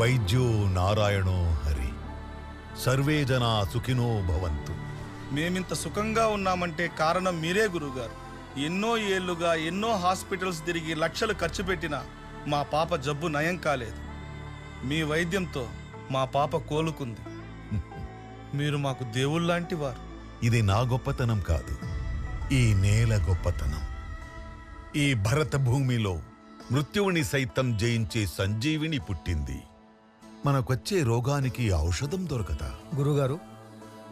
వైద్యో నారాయణో హరి. సర్వే జనా సుఖినో భవంతు. మేమింత సుఖంగా ఉన్నామంటే కారణం మీరే గురువుగారు. ఎన్నో ఏళ్లుగా ఎన్నో హాస్పిటల్స్ తిరిగి లక్షలు ఖర్చు పెట్టినా మా పాప జబ్బు నయం కాలేదు. మీ వైద్యంతో మా పాప కోలుకుంది. మీరు మాకు దేవుళ్ళలాంటి వారు. ఇది నా గొప్పతనం కాదు, ఈ నేల గొప్పతనం. ఈ భరత భూమిలో మృత్యువుని సైతం జయించే సంజీవిని పుట్టింది. మనకొచ్చే రోగానికి ఔషధం దొరకదా? గురుగారు,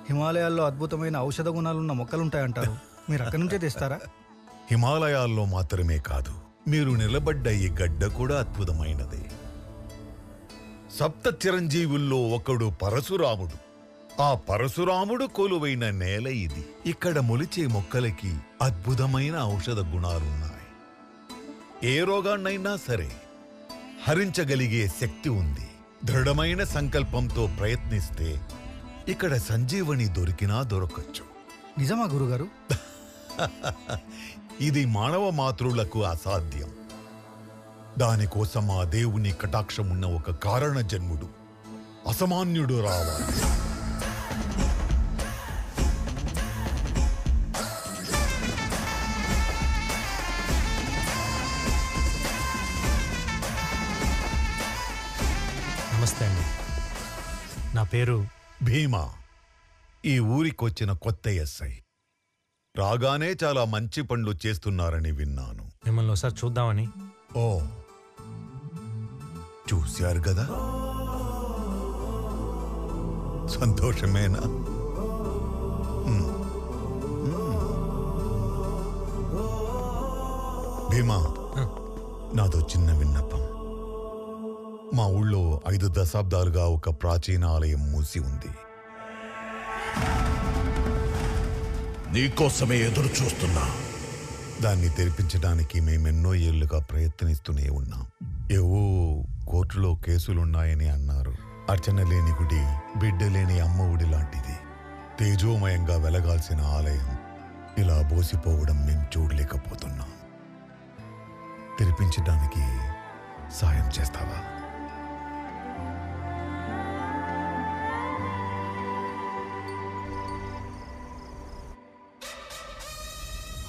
హిమాలయాల్లో అద్భుతమైన ఔషధ గుణాలున్న మొక్కలుంటాయంటారు. మీరు అక్కడి నుంచే తెస్తారా? హిమాలయాల్లో మాత్రమే కాదు, మీరు నిలబడ్డ ఈ గడ్డ కూడా అద్భుతమైనదే. సప్త చిరంజీవుల్లో ఒకడు పరశురాముడు. ఆ పరశురాముడు కొలువైన నేల ఇది. ఇక్కడ మొలిచే మొక్కలకి అద్భుతమైన ఔషధ గుణాలున్నాయి. ఏ రోగాన్నైనా సరే హరించగలిగే శక్తి ఉంది. దృఢమైన సంకల్పంతో ప్రయత్నిస్తే ఇక్కడ సంజీవని దొరికినా దొరకచ్చు. నిజమా గురుగారు? ఇది మానవ మాతృలకు అసాధ్యం. దానికోసం ఆ దేవుని కటాక్షం ఉన్న ఒక కారణ జన్ముడు, అసామాన్యుడు రావాలి. నమస్తే అండి, నా పేరు భీమా. ఈ ఊరికొచ్చిన కొత్త ఎస్ఐ. రాగానే చాలా మంచి పనులు చేస్తున్నారని విన్నాను. మిమ్మల్ని ఒకసారి చూద్దామని. ఓ, చూశారు కదా, సంతోషమేనా? భీమా, నాదో చిన్న విన్నపం. మా ఊళ్ళో 5 దశాబ్దాలుగా ఒక ప్రాచీన ఆలయం మూసి ఉంది. నీకోసమే ఎదురు చూస్తున్నా. దాన్ని తెరిపించడానికి మేమెన్నో ఏళ్లుగా ప్రయత్నిస్తూనే ఉన్నాం. ఏవో కోర్టులో కేసులున్నాయని అన్నారు. అర్చన లేని గుడి, బిడ్డ లేని అమ్మ ఒడి లాంటిది. తేజోమయంగా వెలగాల్సిన ఆలయం ఇలా బోసిపోవడం మేం చూడలేకపోతున్నాం. తెరిపించడానికి సాయం చేస్తావా?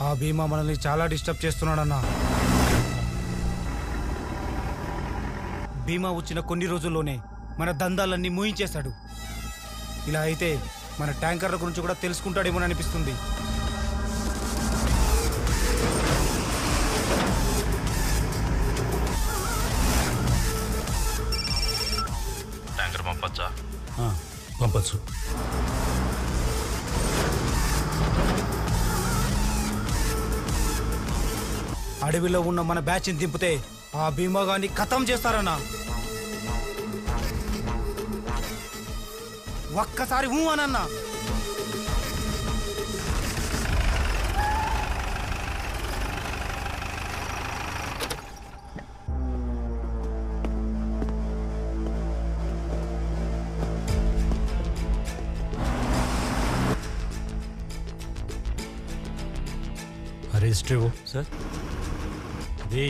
ఆ భీమా మనల్ని చాలా డిస్టర్బ్ చేస్తున్నాడన్నా. భీమా వచ్చిన కొన్ని రోజుల్లోనే మన దందాలన్నీ మూయించేశాడు. ఇలా అయితే మన ట్యాంకర్ల గురించి కూడా తెలుసుకుంటాడేమో అనిపిస్తుంది. ట్యాంకర్ పంపచ్చా? పంపచ్చు. అడవిలో ఉన్న మన బ్యాచ్ని దింపితే ఆ భీమాగాన్ని ఖతం చేస్తారన్నా. ఒక్కసారి ఊ అనన్నా. రిజిస్టర్ ఇవ్వు. సార్ అది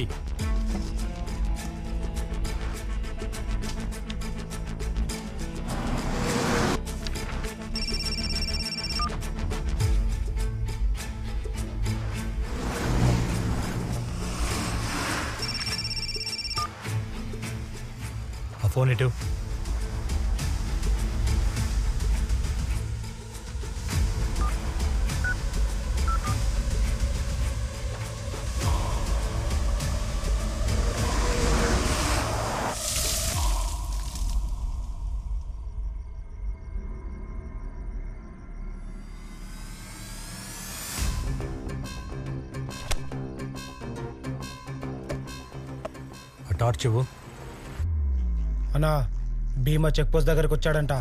ఆ ఫోన్ ఇటు. టార్చ్ ఇవ్వు. అన్నా, భీమా చెక్ పోస్ట్ దగ్గరకు వచ్చాడంట.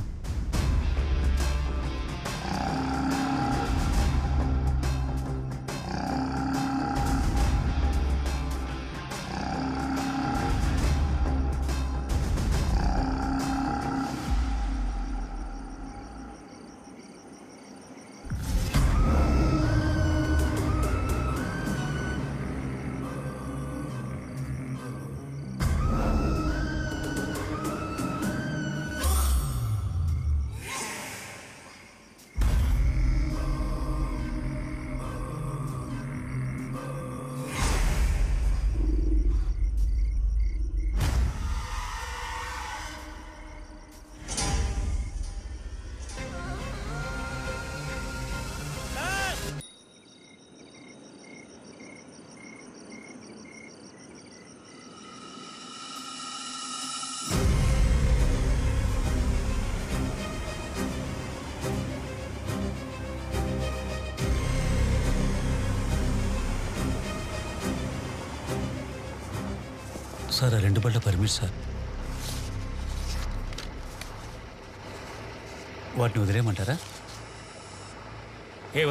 సార్ ఆ 2 బళ్ళ పర్మిట్ సార్. వాటిని వదిలేయమంటారా?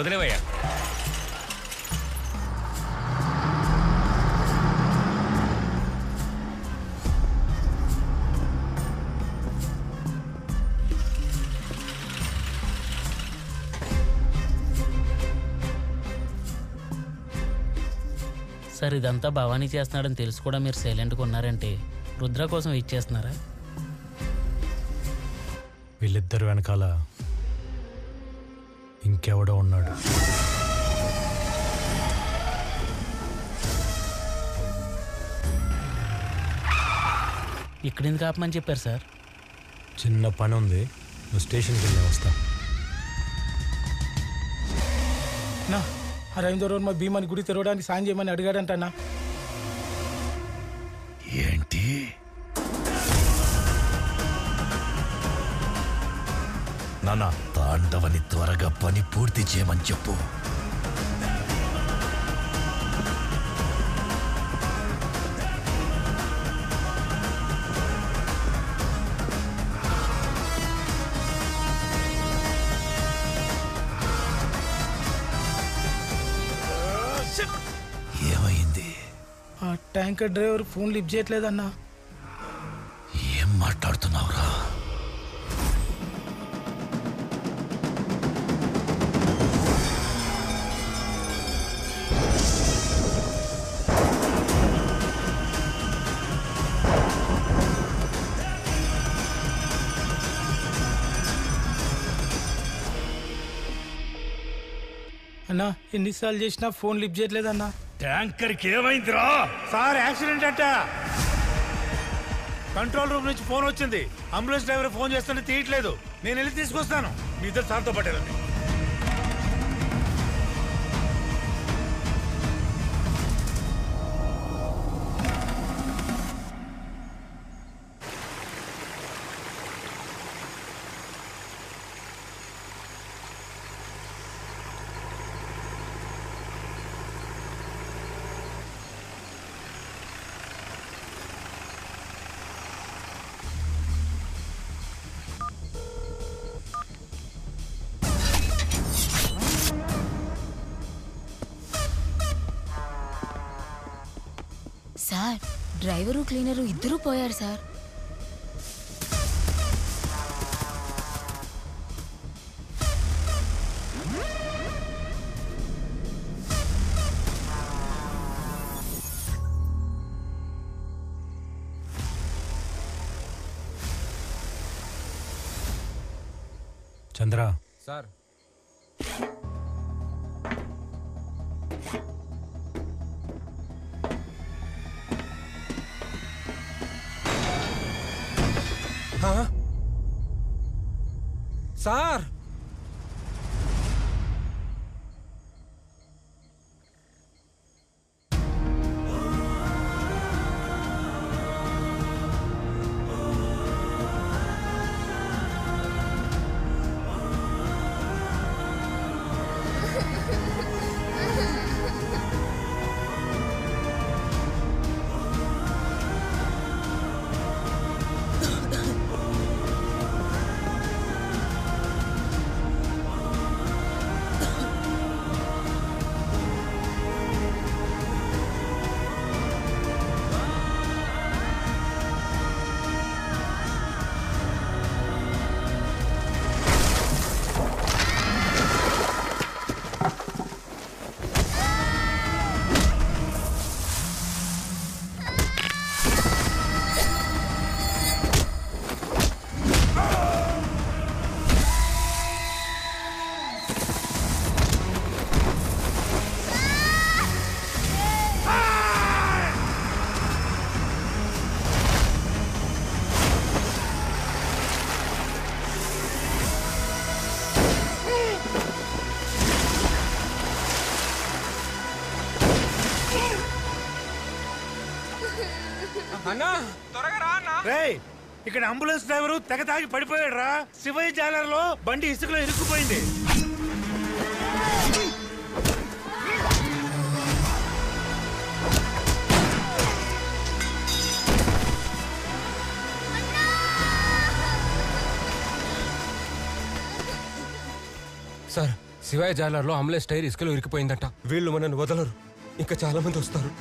వదిలేవయ్యా. సార్ ఇదంతా భవానీ చేస్తున్నాడని తెలుసు కూడా మీరు సైలెంట్గా ఉన్నారంటే రుద్ర కోసం ఇచ్చేస్తున్నారా? వీళ్ళిద్దరు వెనకాల ఇంకెవడో ఉన్నాడు. ఇక్కడ ఎందుకు ఆపమని చెప్పారు సార్? చిన్న పని ఉంది, నువ్వు స్టేషన్కి వెళ్ళి వస్తా. నా ఆ రవీంద్ర వర్మ భీమాని గుడి తెరవడానికి సాయం చేయమని అడిగాడంటన్నా. ఏంటి? నాన్న, తాండవని త్వరగా పని పూర్తి చేయమని చెప్పు. ఏమైంది? ఆ ట్యాంకర్ డ్రైవర్ ఫోన్ లిఫ్ట్ చేయట్లేదన్నా. ఏం మాట్లాడుతున్నావురా? అన్నా ఎన్నిసార్లు చేసినా ఫోన్ లిఫ్ట్ చేయట్లేదన్నా. ట్యాంకర్కి ఏమైందిరా? సార్ యాక్సిడెంట్ అంట. కంట్రోల్ రూమ్ నుంచి ఫోన్ వచ్చింది. అంబులెన్స్ డ్రైవర్ ఫోన్ చేస్తుంటే తీయట్లేదు. నేను వెళ్ళి తీసుకొస్తాను. మీ ఇద్దరు సార్తో పట్టారండి. సార్ డ్రైవరు క్లీనరు ఇద్దరూ పోయారు సార్. చంద్ర సార్ సార్ రేయ్, ఇక్కడ అంబులెన్స్ డ్రైవరు తెగ తాగి పడిపోయాడు రా. శివయ్య జాలర్లో బండి ఇసుకలో ఇరుక్కుపోయింది. సార్ శివాయ జాలర్లో అంబులెన్స్ టైర్ ఇసుకలో ఇరికిపోయిందట. వీళ్ళు మనల్ని వదలరు, ఇంకా చాలా మంది వస్తారు.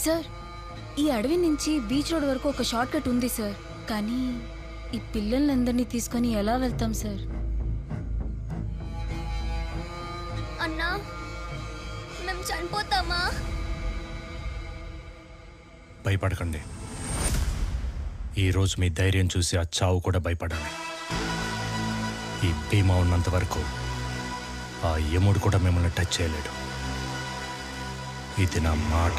సార్ ఈ అడవి నుంచి బీచ్ రోడ్ వరకు ఒక షార్ట్ కట్ ఉంది సార్. కానీ ఈ పిల్లలందరినీ తీసుకొని ఎలా వెళ్తాం సార్? అన్నా మేము చనిపోతామా? భయపడకండి. ఈరోజు మీ ధైర్యం చూసి ఆ చావు కూడా భయపడాలి. ఈ భీమా ఉన్నంత వరకు ఆ యముడు కూడా మిమ్మల్ని టచ్ చేయలేడు. ఇది నా మాట.